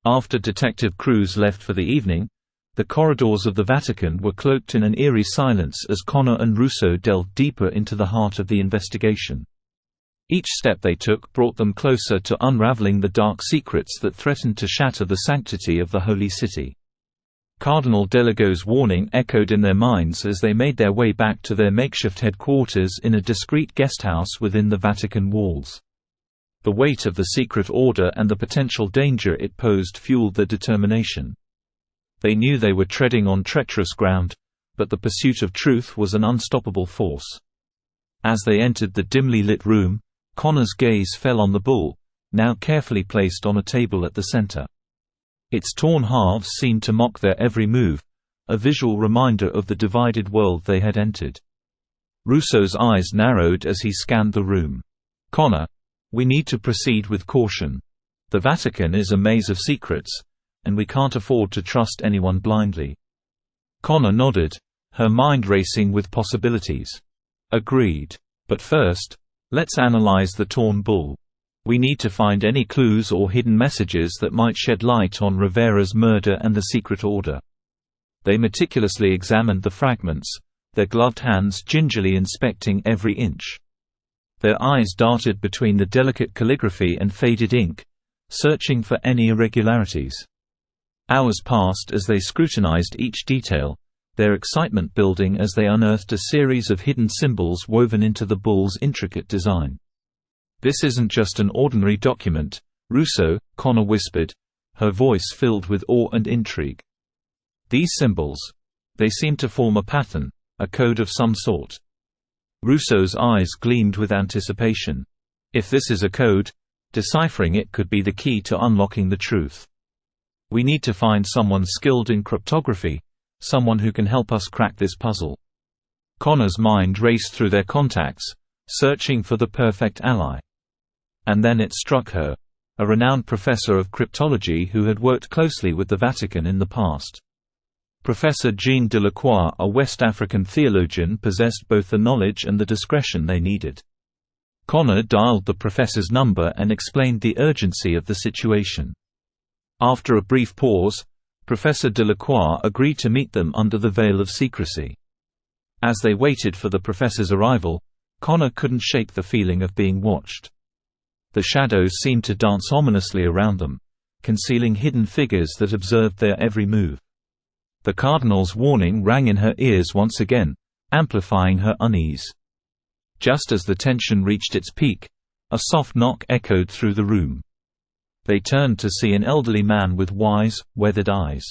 After detective crews left for the evening, the corridors of the Vatican were cloaked in an eerie silence as Connor and Russo delved deeper into the heart of the investigation. Each step they took brought them closer to unraveling the dark secrets that threatened to shatter the sanctity of the Holy City. Cardinal Delago's warning echoed in their minds as they made their way back to their makeshift headquarters in a discreet guesthouse within the Vatican walls. The weight of the secret order and the potential danger it posed fueled their determination. They knew they were treading on treacherous ground, but the pursuit of truth was an unstoppable force. As they entered the dimly lit room, Connor's gaze fell on the bull, now carefully placed on a table at the center. Its torn halves seemed to mock their every move, a visual reminder of the divided world they had entered. Russo's eyes narrowed as he scanned the room. "Connor, we need to proceed with caution. The Vatican is a maze of secrets, and we can't afford to trust anyone blindly." Connor nodded, her mind racing with possibilities. "Agreed. But first, let's analyze the torn bull. We need to find any clues or hidden messages that might shed light on Rivera's murder and the secret order." They meticulously examined the fragments, their gloved hands gingerly inspecting every inch. Their eyes darted between the delicate calligraphy and faded ink, searching for any irregularities. Hours passed as they scrutinized each detail, their excitement building as they unearthed a series of hidden symbols woven into the bull's intricate design. "This isn't just an ordinary document, Russo," Connor whispered, her voice filled with awe and intrigue. "These symbols, they seem to form a pattern, a code of some sort." Russo's eyes gleamed with anticipation. "If this is a code, deciphering it could be the key to unlocking the truth. We need to find someone skilled in cryptography, someone who can help us crack this puzzle." Connor's mind raced through their contacts, searching for the perfect ally. And then it struck her, a renowned professor of cryptology who had worked closely with the Vatican in the past. Professor Jean Delacroix, a West African theologian, possessed both the knowledge and the discretion they needed. Connor dialed the professor's number and explained the urgency of the situation. After a brief pause, Professor Delacroix agreed to meet them under the veil of secrecy. As they waited for the professor's arrival, Connor couldn't shake the feeling of being watched. The shadows seemed to dance ominously around them, concealing hidden figures that observed their every move. The Cardinal's warning rang in her ears once again, amplifying her unease. Just as the tension reached its peak, a soft knock echoed through the room. They turned to see an elderly man with wise, weathered eyes.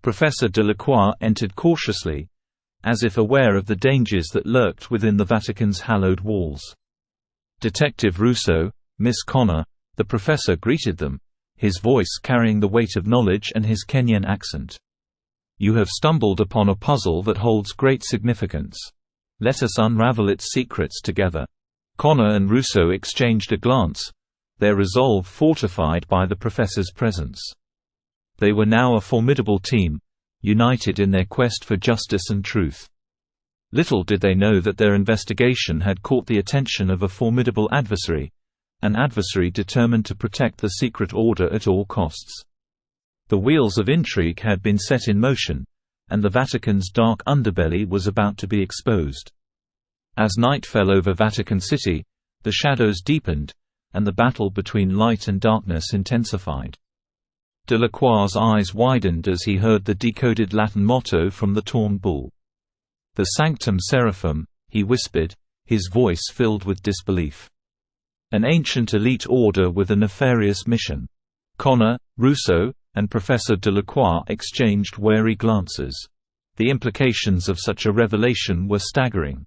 Professor Delacroix entered cautiously, as if aware of the dangers that lurked within the Vatican's hallowed walls. "Detective Russo, Miss Connor," the professor greeted them, his voice carrying the weight of knowledge and his Kenyan accent. "You have stumbled upon a puzzle that holds great significance. Let us unravel its secrets together." Connor and Russo exchanged a glance, their resolve fortified by the professor's presence. They were now a formidable team, united in their quest for justice and truth. Little did they know that their investigation had caught the attention of a formidable adversary, an adversary determined to protect the secret order at all costs. The wheels of intrigue had been set in motion, and the Vatican's dark underbelly was about to be exposed. As night fell over Vatican City, the shadows deepened, and the battle between light and darkness intensified. Delacroix's eyes widened as he heard the decoded Latin motto from the torn bull. "The Sanctum Seraphim," he whispered, his voice filled with disbelief. An ancient elite order with a nefarious mission. Connor, Russo, and Professor Delacroix exchanged wary glances. The implications of such a revelation were staggering.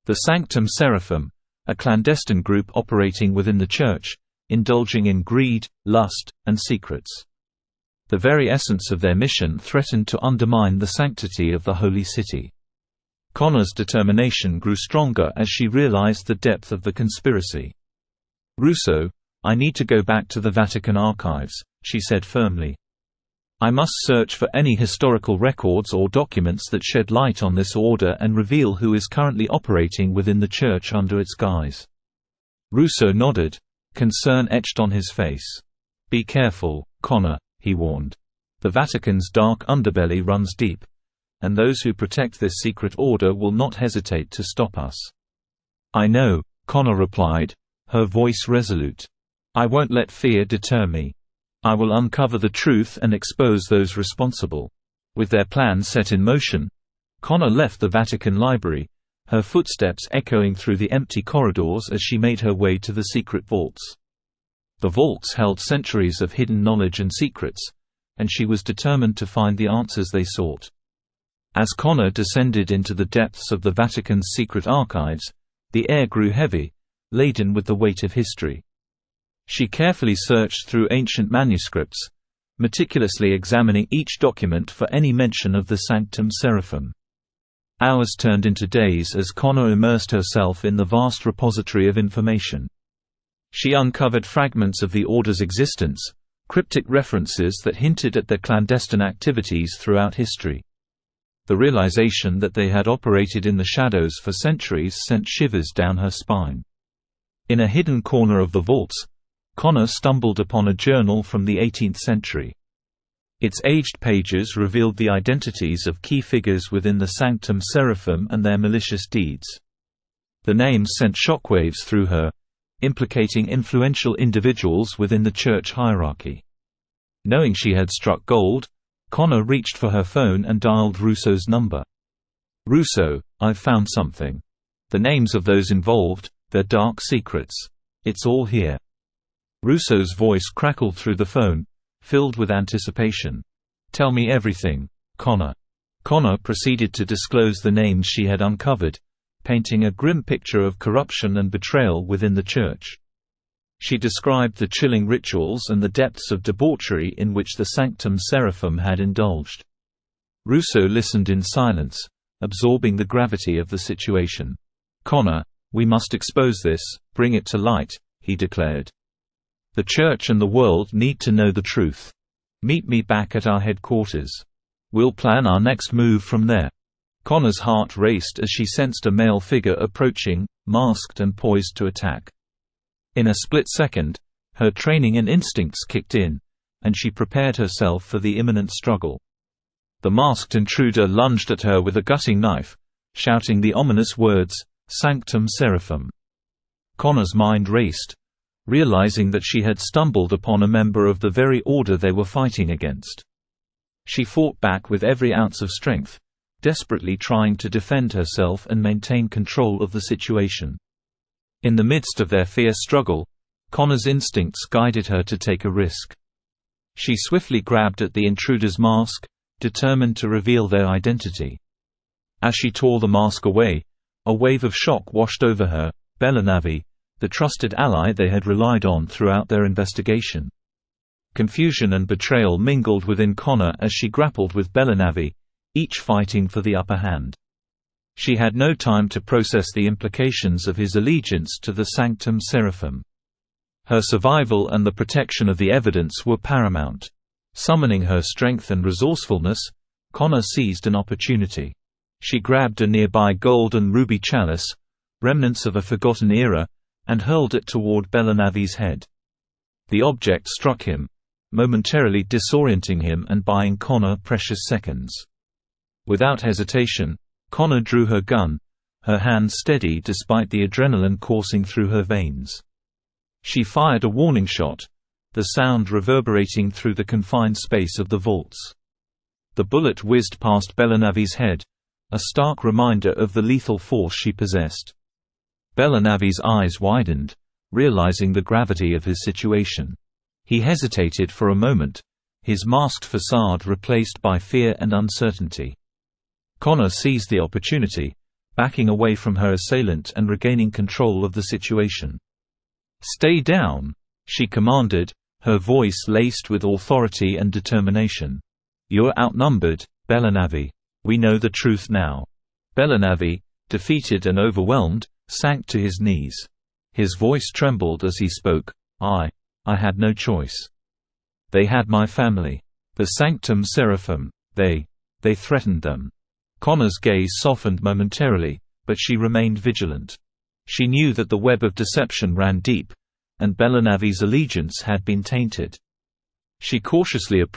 The Sanctum Seraphim, a clandestine group operating within the Church, indulging in greed, lust, and secrets. The very essence of their mission threatened to undermine the sanctity of the Holy City. Connor's determination grew stronger as she realized the depth of the conspiracy. "Russo, I need to go back to the Vatican archives," she said firmly. "I must search for any historical records or documents that shed light on this order and reveal who is currently operating within the Church under its guise." Russo nodded, concern etched on his face. "Be careful, Connor," he warned. "The Vatican's dark underbelly runs deep, and those who protect this secret order will not hesitate to stop us." "I know," Connor replied, her voice resolute. "I won't let fear deter me. I will uncover the truth and expose those responsible." With their plan set in motion, Connor left the Vatican Library, her footsteps echoing through the empty corridors as she made her way to the secret vaults. The vaults held centuries of hidden knowledge and secrets, and she was determined to find the answers they sought. As Connor descended into the depths of the Vatican's secret archives, the air grew heavy, laden with the weight of history. She carefully searched through ancient manuscripts, meticulously examining each document for any mention of the Sanctum Seraphim. Hours turned into days as Connor immersed herself in the vast repository of information. She uncovered fragments of the Order's existence, cryptic references that hinted at their clandestine activities throughout history. The realization that they had operated in the shadows for centuries sent shivers down her spine. In a hidden corner of the vaults, Connor stumbled upon a journal from the 18th century. Its aged pages revealed the identities of key figures within the Sanctum Seraphim and their malicious deeds. The names sent shockwaves through her, implicating influential individuals within the church hierarchy. Knowing she had struck gold, Connor reached for her phone and dialed Russo's number. "Russo, I've found something. The names of those involved, their dark secrets. It's all here." Russo's voice crackled through the phone, filled with anticipation. "Tell me everything, Connor." Connor proceeded to disclose the names she had uncovered, painting a grim picture of corruption and betrayal within the church. She described the chilling rituals and the depths of debauchery in which the Sanctum Seraphim had indulged. Russo listened in silence, absorbing the gravity of the situation. "Connor, we must expose this, bring it to light," he declared. "The church and the world need to know the truth. Meet me back at our headquarters. We'll plan our next move from there." Connor's heart raced as she sensed a male figure approaching, masked and poised to attack. In a split second, her training and instincts kicked in, and she prepared herself for the imminent struggle. The masked intruder lunged at her with a gutting knife, shouting the ominous words, "Sanctum Seraphim." Connor's mind raced, realizing that she had stumbled upon a member of the very order they were fighting against. She fought back with every ounce of strength, desperately trying to defend herself and maintain control of the situation. In the midst of their fierce struggle, Connor's instincts guided her to take a risk. She swiftly grabbed at the intruder's mask, determined to reveal their identity. As she tore the mask away, a wave of shock washed over her. Belanavi, the trusted ally they had relied on throughout their investigation. Confusion and betrayal mingled within Connor as she grappled with Belanavi, each fighting for the upper hand. She had no time to process the implications of his allegiance to the Sanctum Seraphim. Her survival and the protection of the evidence were paramount. Summoning her strength and resourcefulness, Connor seized an opportunity. She grabbed a nearby gold and ruby chalice, remnants of a forgotten era, and hurled it toward Belanavi's head. The object struck him, momentarily disorienting him and buying Connor precious seconds. Without hesitation, Connor drew her gun, her hand steady despite the adrenaline coursing through her veins. She fired a warning shot, the sound reverberating through the confined space of the vaults. The bullet whizzed past Belanavi's head, a stark reminder of the lethal force she possessed. Belanavi's eyes widened, realizing the gravity of his situation. He hesitated for a moment, his masked facade replaced by fear and uncertainty. Connor seized the opportunity, backing away from her assailant and regaining control of the situation. "Stay down," she commanded, her voice laced with authority and determination. "You're outnumbered, Belanavi. We know the truth now." Belanavi, defeated and overwhelmed, sank to his knees. His voice trembled as he spoke. I had no choice. They had my family. The Sanctum Seraphim, they threatened them." Connor's gaze softened momentarily, but she remained vigilant. She knew that the web of deception ran deep, and Belanavi's allegiance had been tainted. She cautiously approached